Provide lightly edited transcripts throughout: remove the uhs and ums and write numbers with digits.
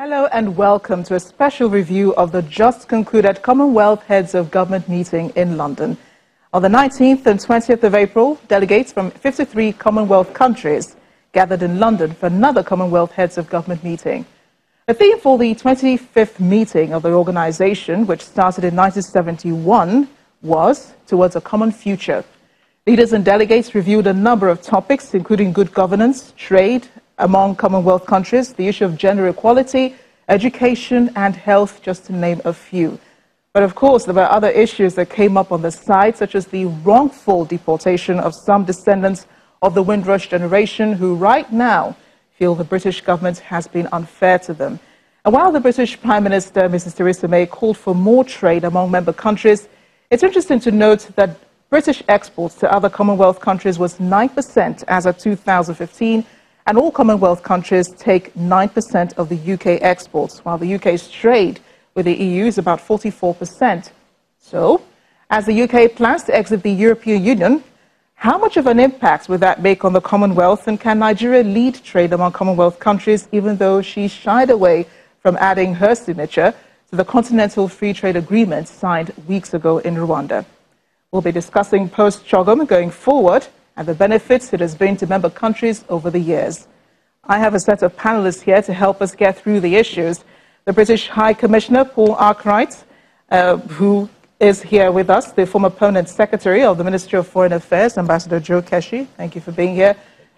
Hello and welcome to a special review of the just concluded Commonwealth Heads of Government meeting in London. On the 19th and 20th of April, delegates from 53 Commonwealth countries gathered in London for another Commonwealth Heads of Government meeting. The theme for the 25th meeting of the organization, which started in 1971, was Towards a Common Future. Leaders and delegates reviewed a number of topics, including good governance, trade among Commonwealth countries, the issue of gender equality, education and health, just to name a few. But of course, there were other issues that came up on the side, such as the wrongful deportation of some descendants of the Windrush generation who right now feel the British government has been unfair to them. And while the British Prime Minister, Mrs. Theresa May, called for more trade among member countries, it's interesting to note that British exports to other Commonwealth countries was 9% as of 2015, and all Commonwealth countries take 9% of the UK exports, while the UK's trade with the EU is about 44%. So, as the UK plans to exit the European Union, how much of an impact would that make on the Commonwealth, and can Nigeria lead trade among Commonwealth countries, even though she shied away from adding her signature to the Continental Free Trade Agreement signed weeks ago in Rwanda? We'll be discussing post-CHOGM going forward and the benefits it has been to member countries over the years. I have a set of panelists here to help us get through the issues. The British High Commissioner, Paul Arkwright, who is here with us, the former Permanent Secretary of the Ministry of Foreign Affairs, Ambassador Joe Keshi, thank you for being here,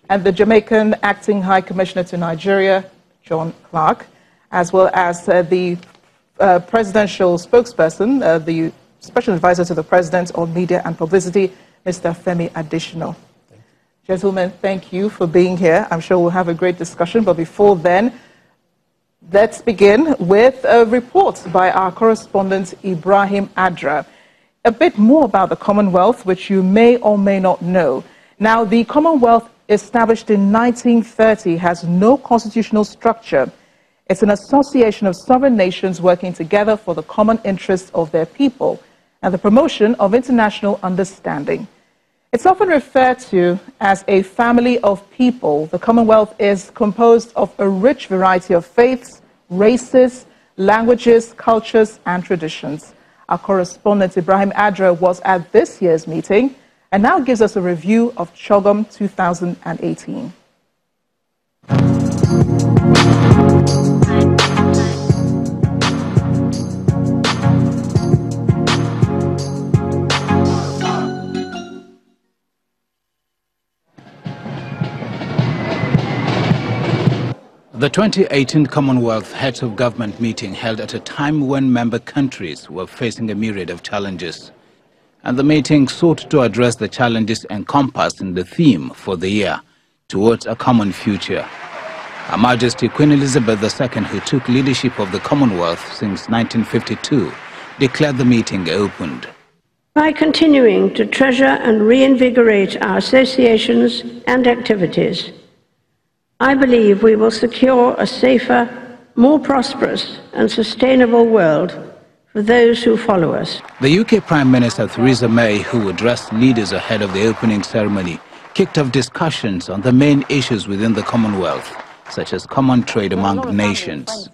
and the Jamaican Acting High Commissioner to Nigeria, John Clark, as well as the presidential spokesperson, the Special Advisor to the President on Media and Publicity, Mr. Femi Adesina. Gentlemen, thank you for being here. I'm sure we'll have a great discussion, but before then, let's begin with a report by our correspondent, Ibrahim Adra. A bit more about the Commonwealth, which you may or may not know. Now, the Commonwealth, established in 1930, has no constitutional structure. It's an association of sovereign nations working together for the common interests of their people and the promotion of international understanding. It's often referred to as a family of people. The Commonwealth is composed of a rich variety of faiths, races, languages, cultures, and traditions. Our correspondent Ibrahim Adra was at this year's meeting and now gives us a review of CHOGM 2018. The 2018 Commonwealth Heads of Government meeting held at a time when member countries were facing a myriad of challenges. And the meeting sought to address the challenges encompassed in the theme for the year, Towards a Common Future. Her Majesty Queen Elizabeth II, who took leadership of the Commonwealth since 1952, declared the meeting opened. By continuing to treasure and reinvigorate our associations and activities, I believe we will secure a safer, more prosperous and sustainable world for those who follow us. The UK Prime Minister Theresa May, who addressed leaders ahead of the opening ceremony, kicked off discussions on the main issues within the Commonwealth, such as common trade among nations.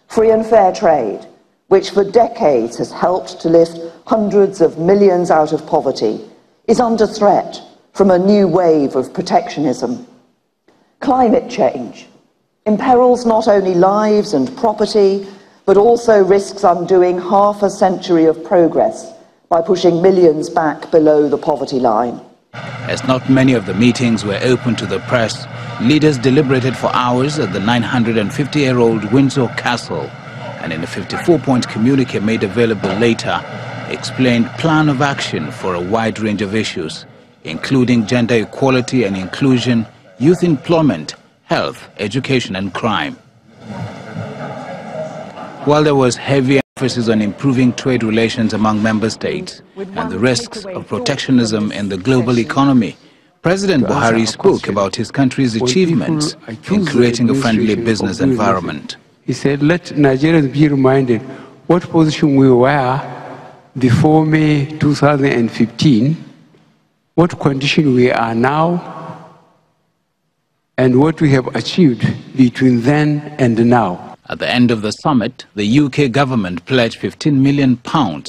Free and fair trade, which for decades has helped to lift hundreds of millions out of poverty, is under threat from a new wave of protectionism. Climate change imperils not only lives and property, but also risks undoing half a century of progress by pushing millions back below the poverty line. As not many of the meetings were open to the press, leaders deliberated for hours at the 950-year-old Windsor Castle, and in a 54-point communique made available later, explained plan of action for a wide range of issues, including gender equality and inclusion, youth employment, health, education and crime. While there was heavy emphasis on improving trade relations among member states and the risks of protectionism in the global economy, President Buhari spoke about his country's achievements in creating a friendly business environment. He said, let Nigerians be reminded what position we were before May 2015, what condition we are now, and what we have achieved between then and now. At the end of the summit, the UK government pledged £15 million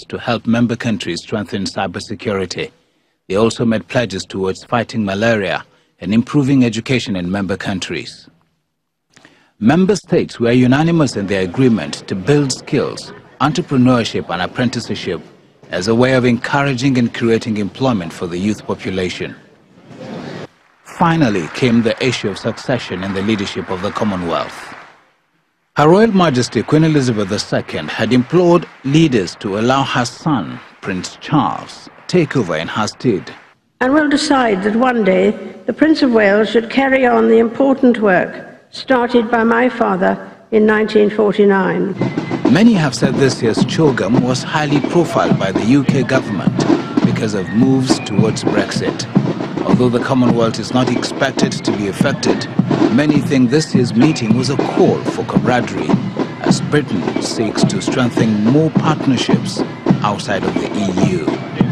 to help member countries strengthen cybersecurity. They also made pledges towards fighting malaria and improving education in member countries. Member states were unanimous in their agreement to build skills, entrepreneurship and apprenticeship as a way of encouraging and creating employment for the youth population. Finally came the issue of succession in the leadership of the Commonwealth. Her Royal Majesty Queen Elizabeth II had implored leaders to allow her son, Prince Charles, take over in her stead. And will decide that one day the Prince of Wales should carry on the important work started by my father in 1949. Many have said this year's CHOGM was highly profiled by the UK government because of moves towards Brexit. Although the Commonwealth is not expected to be affected, many think this year's meeting was a call for camaraderie as Britain seeks to strengthen more partnerships outside of the EU.